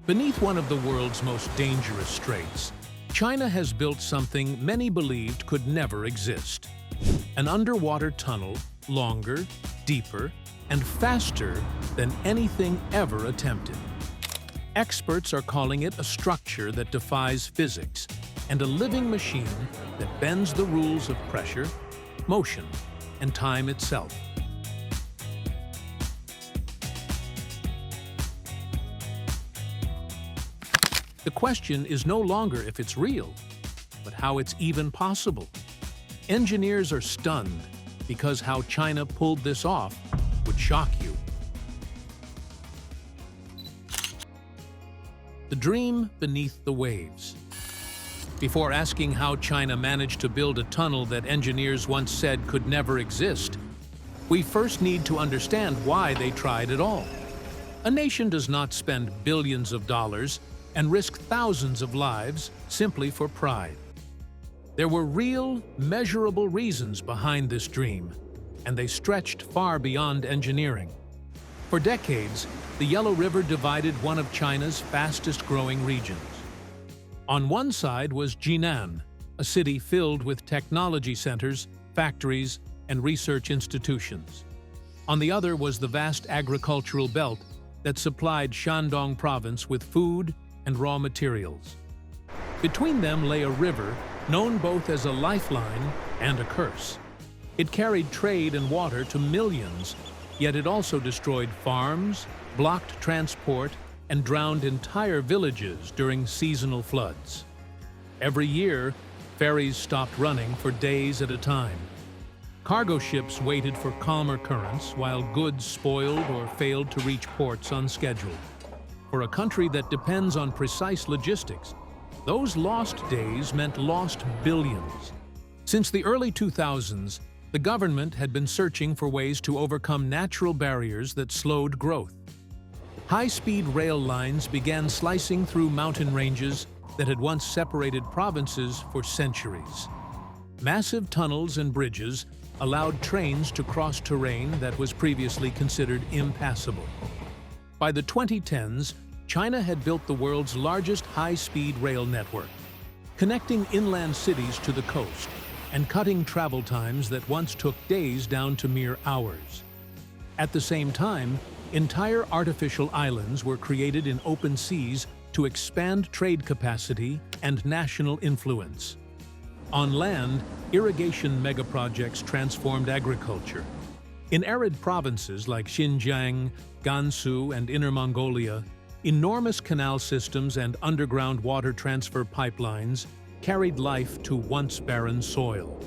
Beneath one of the world's most dangerous straits, China has built something many believed could never exist. An underwater tunnel, longer, deeper, and faster than anything ever attempted. Experts are calling it a structure that defies physics and a living machine that bends the rules of pressure, motion, and time itself. The question is no longer if it's real, but how it's even possible. Engineers are stunned because how China pulled this off would shock you. The dream beneath the waves. Before asking how China managed to build a tunnel that engineers once said could never exist, we first need to understand why they tried at all. A nation does not spend billions of dollars and risk thousands of lives simply for pride. There were real, measurable reasons behind this dream, and they stretched far beyond engineering. For decades, the Yellow River divided one of China's fastest-growing regions. On one side was Jinan, a city filled with technology centers, factories, and research institutions. On the other was the vast agricultural belt that supplied Shandong province with food and raw materials. Between them lay a river known both as a lifeline and a curse. It carried trade and water to millions, yet it also destroyed farms, blocked transport, and drowned entire villages during seasonal floods. Every year, ferries stopped running for days at a time. Cargo ships waited for calmer currents while goods spoiled or failed to reach ports on schedule. For a country that depends on precise logistics, those lost days meant lost billions. Since the early 2000s, the government had been searching for ways to overcome natural barriers that slowed growth. High-speed rail lines began slicing through mountain ranges that had once separated provinces for centuries. Massive tunnels and bridges allowed trains to cross terrain that was previously considered impassable. By the 2010s, China had built the world's largest high-speed rail network, connecting inland cities to the coast and cutting travel times that once took days down to mere hours. At the same time, entire artificial islands were created in open seas to expand trade capacity and national influence. On land, irrigation megaprojects transformed agriculture. In arid provinces like Xinjiang, Gansu, and Inner Mongolia, enormous canal systems and underground water transfer pipelines carried life to once barren soil.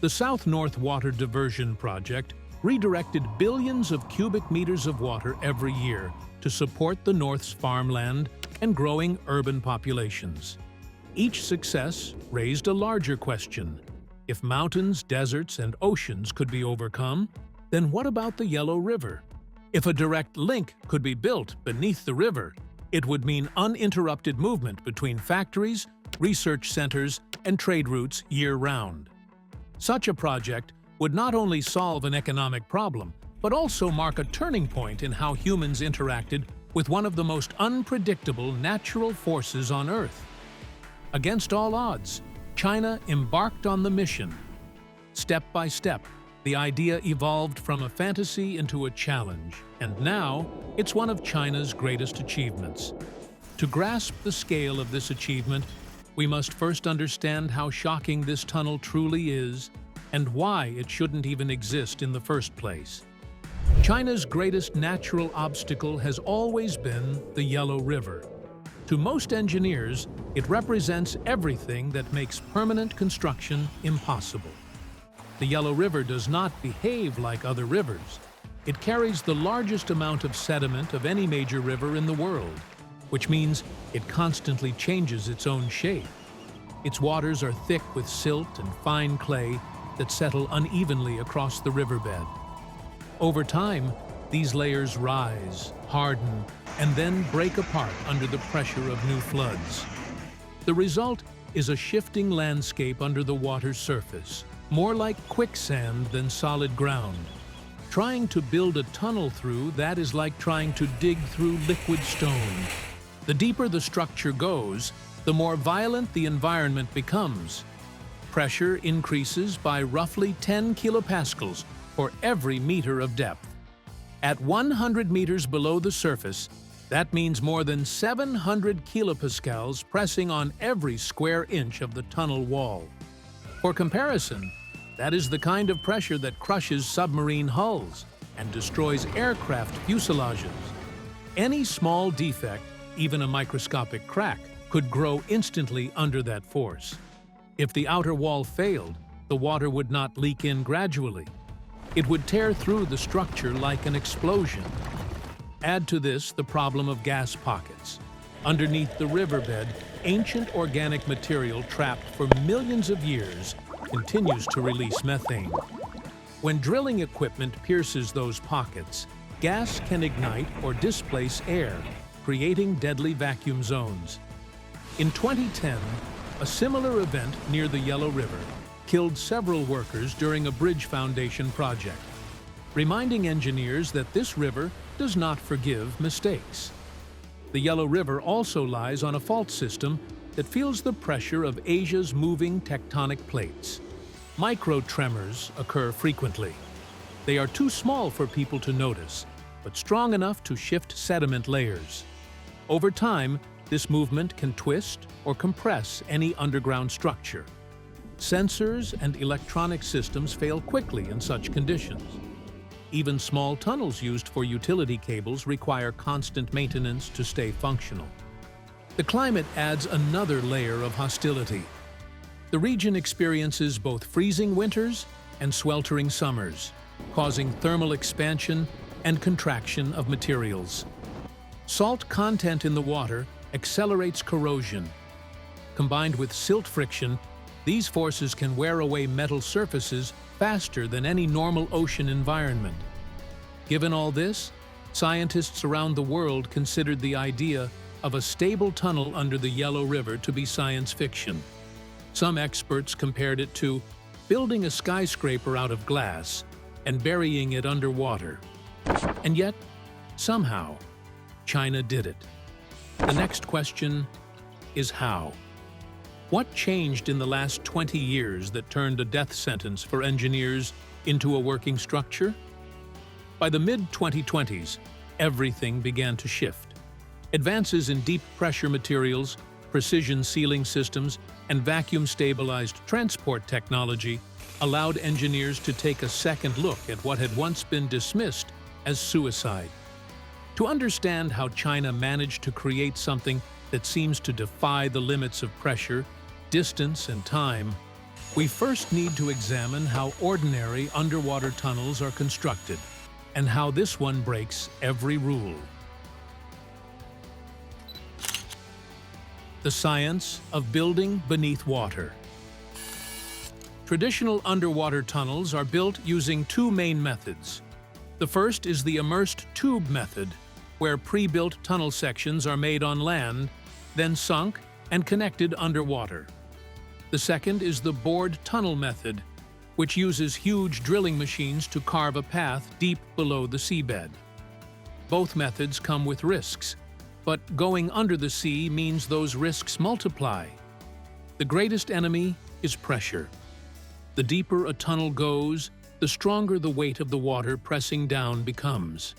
The South-North Water Diversion Project redirected billions of cubic meters of water every year to support the North's farmland and growing urban populations. Each success raised a larger question. If mountains, deserts, and oceans could be overcome, then what about the Yellow River? If a direct link could be built beneath the river, it would mean uninterrupted movement between factories, research centers, and trade routes year-round. Such a project would not only solve an economic problem, but also mark a turning point in how humans interacted with one of the most unpredictable natural forces on Earth. Against all odds, China embarked on the mission. Step by step, the idea evolved from a fantasy into a challenge, and now it's one of China's greatest achievements. To grasp the scale of this achievement, we must first understand how shocking this tunnel truly is and why it shouldn't even exist in the first place. China's greatest natural obstacle has always been the Yellow River. To most engineers, it represents everything that makes permanent construction impossible. The Yellow River does not behave like other rivers. It carries the largest amount of sediment of any major river in the world, which means it constantly changes its own shape. Its waters are thick with silt and fine clay that settle unevenly across the riverbed. Over time, these layers rise, harden, and then break apart under the pressure of new floods. The result is a shifting landscape under the water's surface, more like quicksand than solid ground. Trying to build a tunnel through that is like trying to dig through liquid stone. The deeper the structure goes, the more violent the environment becomes. Pressure increases by roughly 10 kilopascals for every meter of depth. At 100 meters below the surface, that means more than 700 kilopascals pressing on every square inch of the tunnel wall. For comparison, that is the kind of pressure that crushes submarine hulls and destroys aircraft fuselages. Any small defect, even a microscopic crack, could grow instantly under that force. If the outer wall failed, the water would not leak in gradually. It would tear through the structure like an explosion. Add to this the problem of gas pockets. Underneath the riverbed, ancient organic material trapped for millions of years continues to release methane. When drilling equipment pierces those pockets, gas can ignite or displace air, creating deadly vacuum zones. In 2010, a similar event near the Yellow River killed several workers during a bridge foundation project, reminding engineers that this river does not forgive mistakes. The Yellow River also lies on a fault system that feels the pressure of Asia's moving tectonic plates. Microtremors occur frequently. They are too small for people to notice, but strong enough to shift sediment layers. Over time, this movement can twist or compress any underground structure. Sensors and electronic systems fail quickly in such conditions. Even small tunnels used for utility cables require constant maintenance to stay functional. The climate adds another layer of hostility. The region experiences both freezing winters and sweltering summers, causing thermal expansion and contraction of materials. Salt content in the water accelerates corrosion. Combined with silt friction, these forces can wear away metal surfaces faster than any normal ocean environment. Given all this, scientists around the world considered the idea of a stable tunnel under the Yellow River to be science fiction. Some experts compared it to building a skyscraper out of glass and burying it underwater. And yet, somehow, China did it. The next question is how? What changed in the last 20 years that turned a death sentence for engineers into a working structure? By the mid-2020s, everything began to shift. Advances in deep pressure materials, precision sealing systems, and vacuum-stabilized transport technology allowed engineers to take a second look at what had once been dismissed as suicide. To understand how China managed to create something that seems to defy the limits of pressure, distance, and time, we first need to examine how ordinary underwater tunnels are constructed, and how this one breaks every rule. The science of building beneath water. Traditional underwater tunnels are built using two main methods. The first is the immersed tube method, where pre-built tunnel sections are made on land, then sunk and connected underwater. The second is the bored tunnel method, which uses huge drilling machines to carve a path deep below the seabed. Both methods come with risks, but going under the sea means those risks multiply. The greatest enemy is pressure. The deeper a tunnel goes, the stronger the weight of the water pressing down becomes.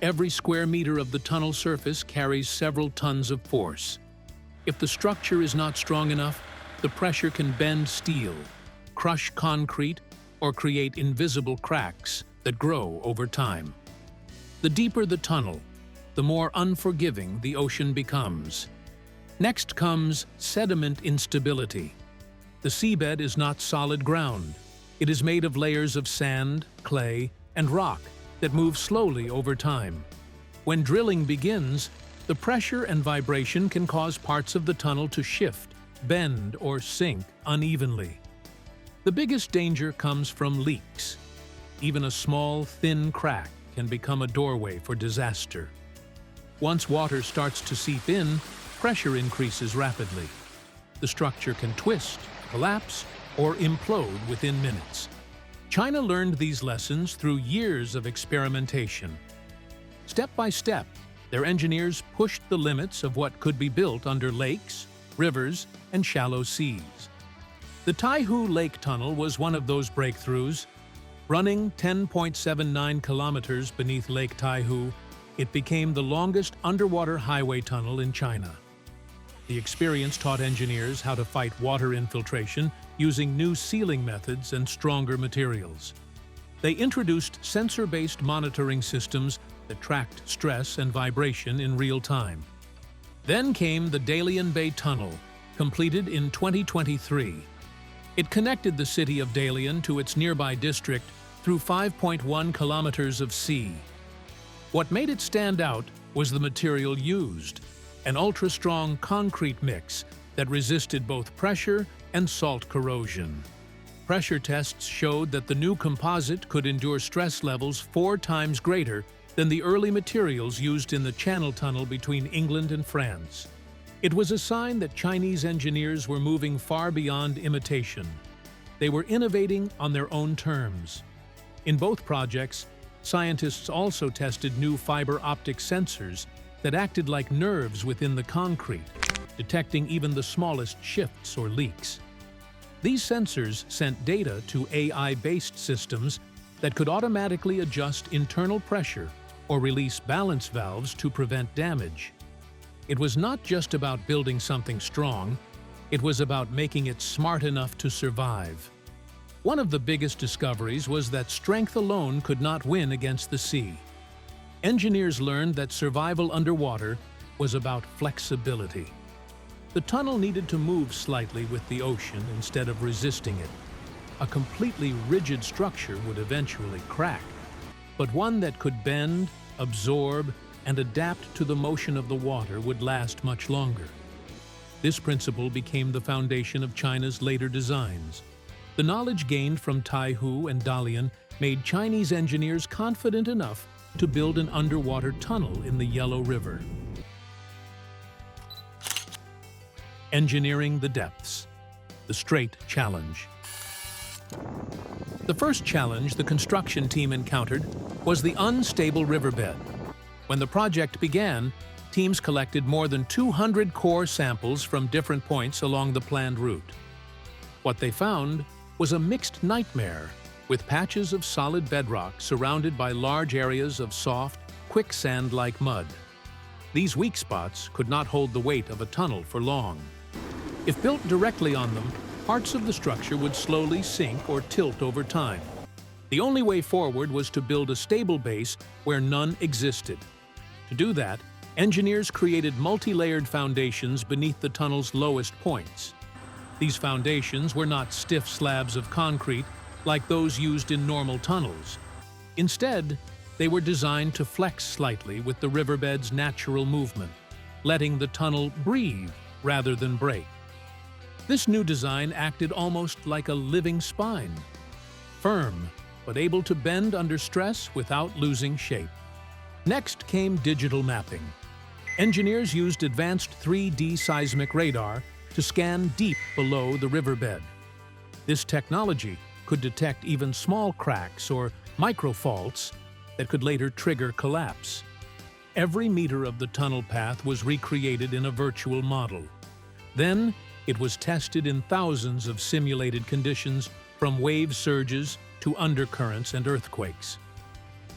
Every square meter of the tunnel surface carries several tons of force. If the structure is not strong enough, the pressure can bend steel, crush concrete, or create invisible cracks that grow over time. The deeper the tunnel, the more unforgiving the ocean becomes. Next comes sediment instability. The seabed is not solid ground. It is made of layers of sand, clay, and rock that move slowly over time. When drilling begins, the pressure and vibration can cause parts of the tunnel to shift, bend, or sink unevenly. The biggest danger comes from leaks. Even a small, thin crack can become a doorway for disaster. Once water starts to seep in, pressure increases rapidly. The structure can twist, collapse, or implode within minutes. China learned these lessons through years of experimentation. Step by step, Their engineers pushed the limits of what could be built under lakes, rivers, and shallow seas. The Taihu Lake Tunnel was one of those breakthroughs. Running 10.79 kilometers beneath Lake Taihu, it became the longest underwater highway tunnel in China. The experience taught engineers how to fight water infiltration using new sealing methods and stronger materials. They introduced sensor-based monitoring systems that tracked stress and vibration in real time. Then came the Dalian Bay Tunnel, completed in 2023. It connected the city of Dalian to its nearby district through 5.1 kilometers of sea. What made it stand out was the material used, an ultra-strong concrete mix that resisted both pressure and salt corrosion. Pressure tests showed that the new composite could endure stress levels 4 times greater than the early materials used in the Channel Tunnel between England and France. It was a sign that Chinese engineers were moving far beyond imitation. They were innovating on their own terms. In both projects, scientists also tested new fiber optic sensors that acted like nerves within the concrete, detecting even the smallest shifts or leaks. These sensors sent data to AI-based systems that could automatically adjust internal pressure or release balance valves to prevent damage. It was not just about building something strong, it was about making it smart enough to survive. One of the biggest discoveries was that strength alone could not win against the sea. Engineers learned that survival underwater was about flexibility. The tunnel needed to move slightly with the ocean instead of resisting it. A completely rigid structure would eventually crack, but one that could bend, absorb, and adapt to the motion of the water would last much longer. This principle became the foundation of China's later designs. The knowledge gained from Taihu and Dalian made Chinese engineers confident enough to build an underwater tunnel in the Yellow River. Engineering the depths. The Strait Challenge. The first challenge the construction team encountered was the unstable riverbed. When the project began, teams collected more than 200 core samples from different points along the planned route. What they found was a mixed nightmare, with patches of solid bedrock surrounded by large areas of soft, quicksand-like mud. These weak spots could not hold the weight of a tunnel for long. If built directly on them, parts of the structure would slowly sink or tilt over time. The only way forward was to build a stable base where none existed. To do that, engineers created multi-layered foundations beneath the tunnel's lowest points. These foundations were not stiff slabs of concrete like those used in normal tunnels. Instead, they were designed to flex slightly with the riverbed's natural movement, letting the tunnel breathe rather than break. This new design acted almost like a living spine, firm but able to bend under stress without losing shape. Next came digital mapping. Engineers used advanced 3D seismic radar to scan deep below the riverbed. This technology could detect even small cracks or microfaults that could later trigger collapse. Every meter of the tunnel path was recreated in a virtual model. Then, it was tested in thousands of simulated conditions, from wave surges to undercurrents and earthquakes.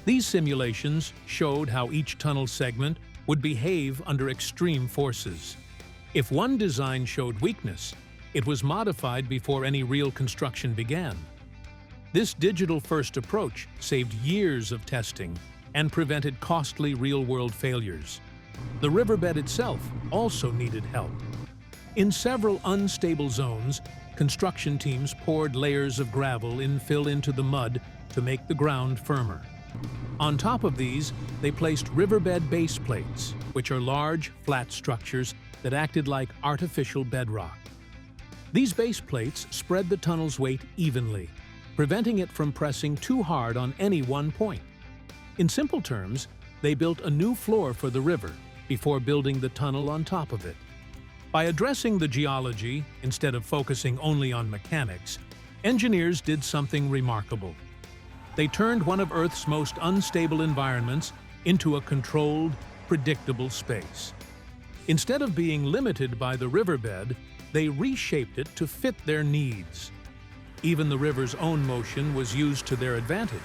These simulations showed how each tunnel segment would behave under extreme forces. If one design showed weakness, it was modified before any real construction began. This digital-first approach saved years of testing and prevented costly real-world failures. The riverbed itself also needed help. In several unstable zones, construction teams poured layers of gravel infill into the mud to make the ground firmer. On top of these, they placed riverbed base plates, which are large, flat structures that acted like artificial bedrock. These base plates spread the tunnel's weight evenly, preventing it from pressing too hard on any one point. In simple terms, they built a new floor for the river before building the tunnel on top of it. By addressing the geology instead of focusing only on mechanics, engineers did something remarkable. They turned one of Earth's most unstable environments into a controlled, predictable space. Instead of being limited by the riverbed, they reshaped it to fit their needs. Even the river's own motion was used to their advantage.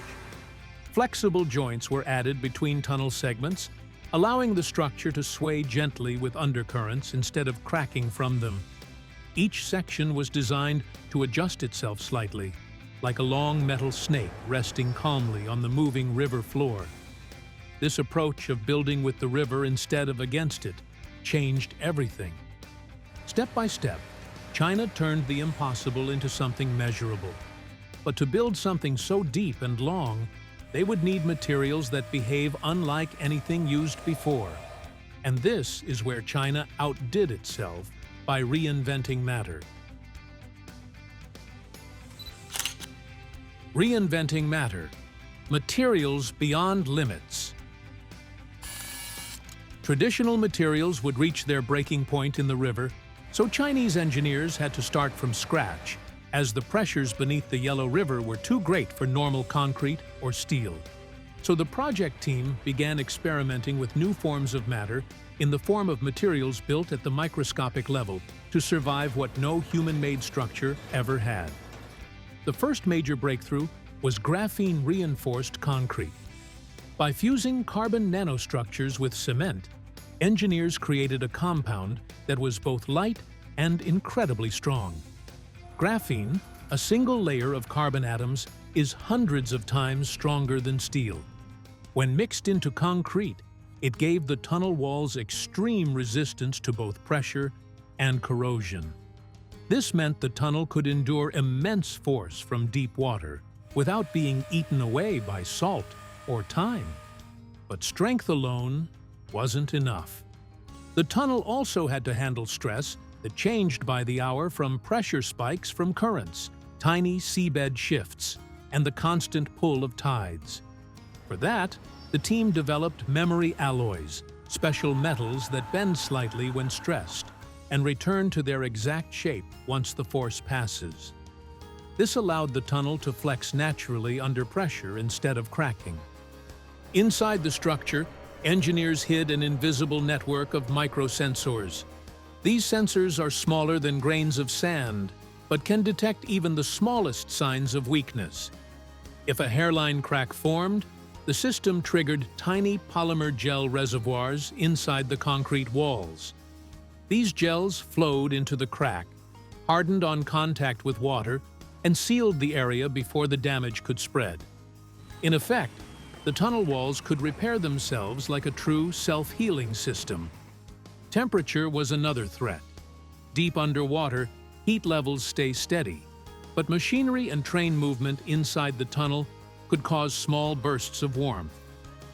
Flexible joints were added between tunnel segments, allowing the structure to sway gently with undercurrents instead of cracking from them. Each section was designed to adjust itself slightly, like a long metal snake resting calmly on the moving river floor. This approach of building with the river instead of against it changed everything. Step by step, China turned the impossible into something measurable. But to build something so deep and long, they would need materials that behave unlike anything used before. And this is where China outdid itself by reinventing matter. Reinventing matter. Materials beyond limits. Traditional materials would reach their breaking point in the river, so Chinese engineers had to start from scratch, as the pressures beneath the Yellow River were too great for normal concrete or steel. So the project team began experimenting with new forms of matter in the form of materials built at the microscopic level to survive what no human-made structure ever had. The first major breakthrough was graphene-reinforced concrete. By fusing carbon nanostructures with cement, engineers created a compound that was both light and incredibly strong. Graphene, a single layer of carbon atoms, is hundreds of times stronger than steel. When mixed into concrete, it gave the tunnel walls extreme resistance to both pressure and corrosion. This meant the tunnel could endure immense force from deep water without being eaten away by salt or time. But strength alone wasn't enough. The tunnel also had to handle stress that changed by the hour from pressure spikes from currents, tiny seabed shifts, and the constant pull of tides. For that, the team developed memory alloys, special metals that bend slightly when stressed, and return to their exact shape once the force passes. This allowed the tunnel to flex naturally under pressure instead of cracking. Inside the structure, engineers hid an invisible network of microsensors. These sensors are smaller than grains of sand, but can detect even the smallest signs of weakness. If a hairline crack formed, the system triggered tiny polymer gel reservoirs inside the concrete walls. These gels flowed into the crack, hardened on contact with water, and sealed the area before the damage could spread. In effect, the tunnel walls could repair themselves like a true self-healing system. Temperature was another threat. Deep underwater, heat levels stay steady, but machinery and train movement inside the tunnel could cause small bursts of warmth.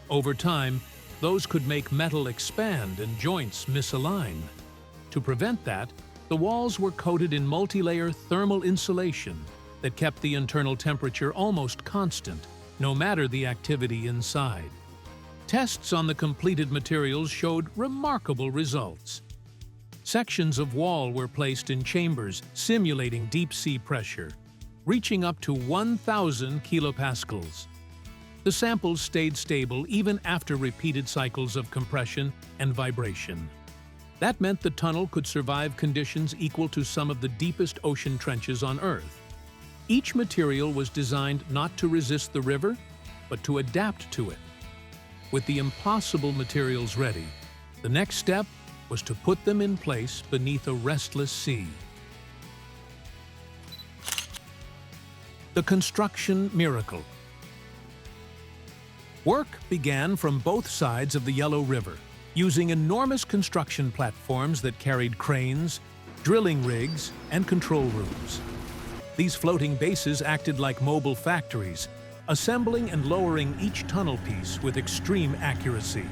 Over time, those could make metal expand and joints misalign. To prevent that, the walls were coated in multi-layer thermal insulation that kept the internal temperature almost constant, no matter the activity inside. Tests on the completed materials showed remarkable results. Sections of wall were placed in chambers simulating deep-sea pressure, reaching up to 1,000 kilopascals. The samples stayed stable even after repeated cycles of compression and vibration. That meant the tunnel could survive conditions equal to some of the deepest ocean trenches on Earth. Each material was designed not to resist the river, but to adapt to it. With the impossible materials ready, the next step was to put them in place beneath a restless sea. The construction miracle. Work began from both sides of the Yellow River, using enormous construction platforms that carried cranes, drilling rigs, and control rooms. These floating bases acted like mobile factories, assembling and lowering each tunnel piece with extreme accuracy.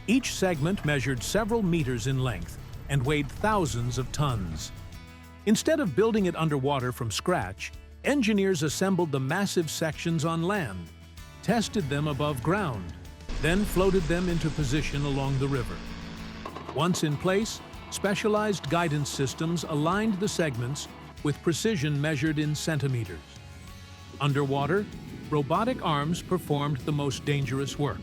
Each segment measured several meters in length and weighed thousands of tons. Instead of building it underwater from scratch, engineers assembled the massive sections on land, tested them above ground, then floated them into position along the river. Once in place, specialized guidance systems aligned the segments with precision measured in centimeters. Underwater, robotic arms performed the most dangerous work.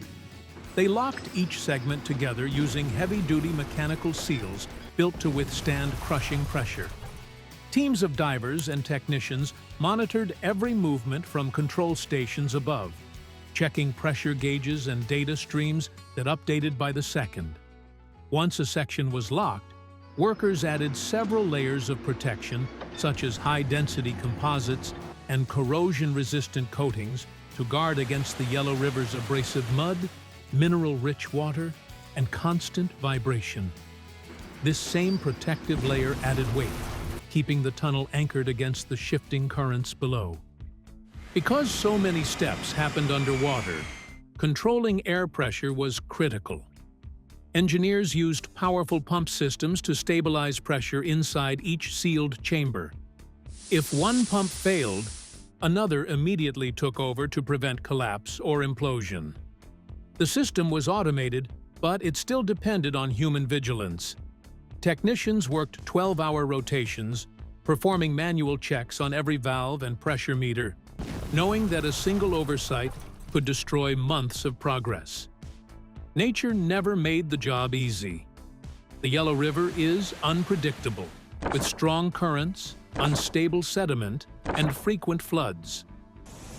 They locked each segment together using heavy-duty mechanical seals built to withstand crushing pressure. Teams of divers and technicians monitored every movement from control stations above, checking pressure gauges and data streams that updated by the second. Once a section was locked, workers added several layers of protection, such as high-density composites and corrosion-resistant coatings, to guard against the Yellow River's abrasive mud, mineral-rich water, and constant vibration. This same protective layer added weight, keeping the tunnel anchored against the shifting currents below. Because so many steps happened underwater, controlling air pressure was critical. Engineers used powerful pump systems to stabilize pressure inside each sealed chamber. If one pump failed, another immediately took over to prevent collapse or implosion. The system was automated, but it still depended on human vigilance. Technicians worked 12-hour rotations, performing manual checks on every valve and pressure meter, knowing that a single oversight could destroy months of progress. Nature never made the job easy. The Yellow River is unpredictable, with strong currents, unstable sediment, and frequent floods.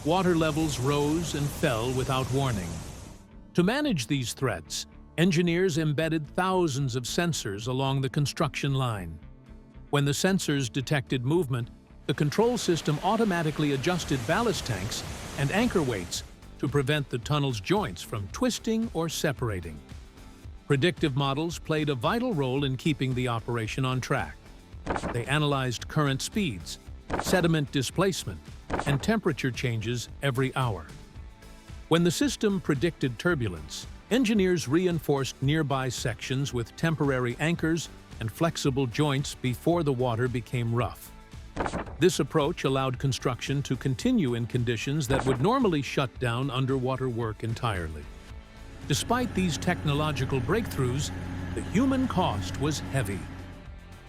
Water levels rose and fell without warning. To manage these threats, engineers embedded thousands of sensors along the construction line. When the sensors detected movement, the control system automatically adjusted ballast tanks and anchor weights to prevent the tunnel's joints from twisting or separating. Predictive models played a vital role in keeping the operation on track. They analyzed current speeds, sediment displacement, and temperature changes every hour. When the system predicted turbulence, engineers reinforced nearby sections with temporary anchors and flexible joints before the water became rough. This approach allowed construction to continue in conditions that would normally shut down underwater work entirely. Despite these technological breakthroughs, the human cost was heavy.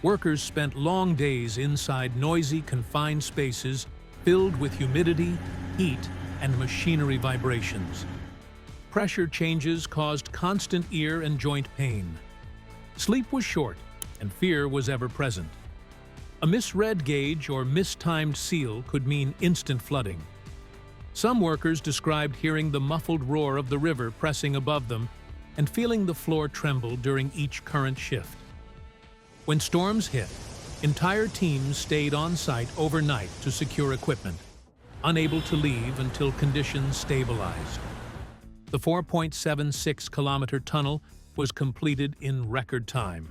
Workers spent long days inside noisy, confined spaces filled with humidity, heat, and machinery vibrations. Pressure changes caused constant ear and joint pain. Sleep was short, and fear was ever present. A misread gauge or mistimed seal could mean instant flooding. Some workers described hearing the muffled roar of the river pressing above them and feeling the floor tremble during each current shift. When storms hit, entire teams stayed on site overnight to secure equipment, unable to leave until conditions stabilized. The 4.76-kilometer tunnel was completed in record time.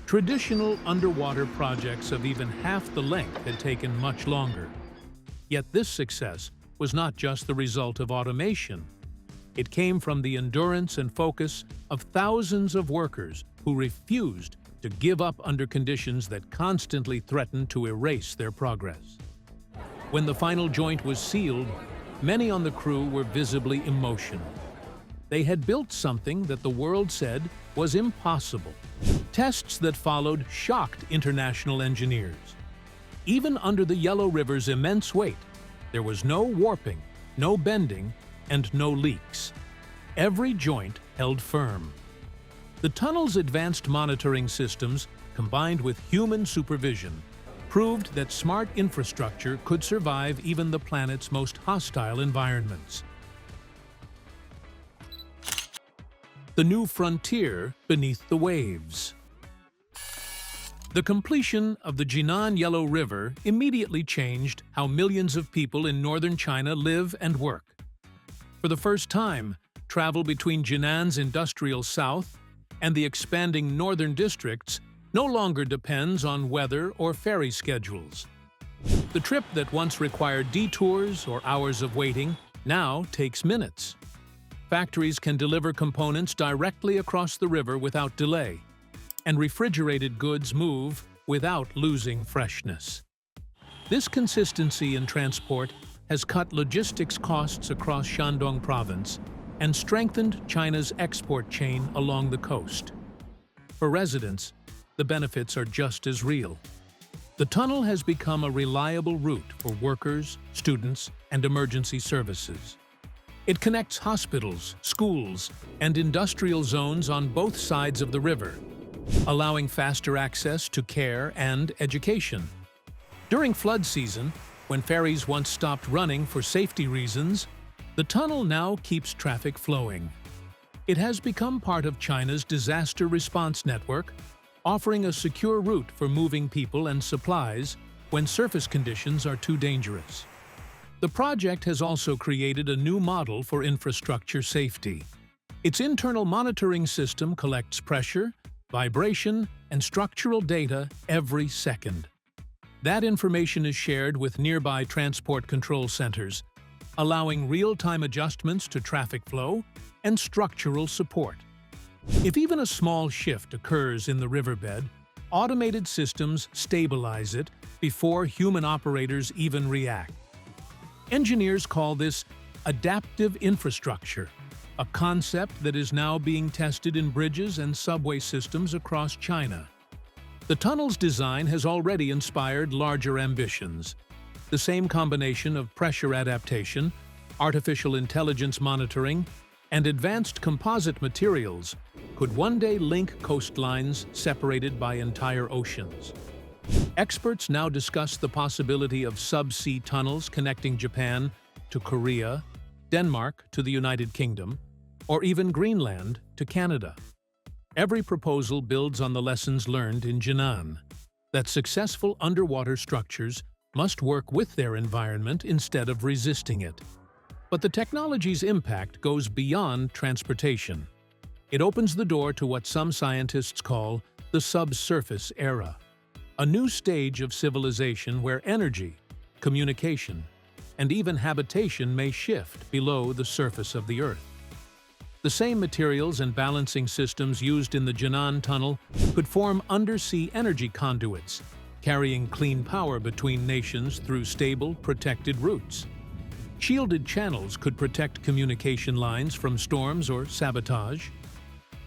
Traditional underwater projects of even half the length had taken much longer. Yet this success was not just the result of automation. It came from the endurance and focus of thousands of workers who refused to give up under conditions that constantly threatened to erase their progress. When the final joint was sealed, many on the crew were visibly emotional. They had built something that the world said was impossible. Tests that followed shocked international engineers. Even under the Yellow River's immense weight, there was no warping, no bending, and no leaks. Every joint held firm. The tunnel's advanced monitoring systems, combined with human supervision, proved that smart infrastructure could survive even the planet's most hostile environments. The new frontier beneath the waves. The completion of the Jinan Yellow River immediately changed how millions of people in northern China live and work. For the first time, travel between Jinan's industrial south and the expanding northern districts no longer depends on weather or ferry schedules. The trip that once required detours or hours of waiting now takes minutes. Factories can deliver components directly across the river without delay, and refrigerated goods move without losing freshness. This consistency in transport has cut logistics costs across Shandong province and strengthened China's export chain along the coast. For residents, the benefits are just as real. The tunnel has become a reliable route for workers, students, and emergency services. It connects hospitals, schools, and industrial zones on both sides of the river, allowing faster access to care and education. During flood season, when ferries once stopped running for safety reasons, the tunnel now keeps traffic flowing. It has become part of China's disaster response network, offering a secure route for moving people and supplies when surface conditions are too dangerous. The project has also created a new model for infrastructure safety. Its internal monitoring system collects pressure, vibration, and structural data every second. That information is shared with nearby transport control centers, allowing real-time adjustments to traffic flow and structural support. If even a small shift occurs in the riverbed, automated systems stabilize it before human operators even react. Engineers call this adaptive infrastructure, a concept that is now being tested in bridges and subway systems across China. The tunnel's design has already inspired larger ambitions. The same combination of pressure adaptation, artificial intelligence monitoring, and advanced composite materials could one day link coastlines separated by entire oceans. Experts now discuss the possibility of subsea tunnels connecting Japan to Korea, Denmark to the United Kingdom, or even Greenland to Canada. Every proposal builds on the lessons learned in Jinan, that successful underwater structures must work with their environment instead of resisting it. But the technology's impact goes beyond transportation. It opens the door to what some scientists call the subsurface era, a new stage of civilization where energy, communication, and even habitation may shift below the surface of the Earth. The same materials and balancing systems used in the Jinan Tunnel could form undersea energy conduits, carrying clean power between nations through stable, protected routes. Shielded channels could protect communication lines from storms or sabotage.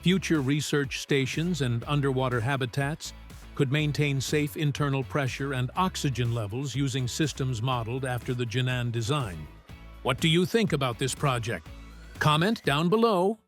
Future research stations and underwater habitats could maintain safe internal pressure and oxygen levels using systems modeled after the Jinan design. What do you think about this project? Comment down below.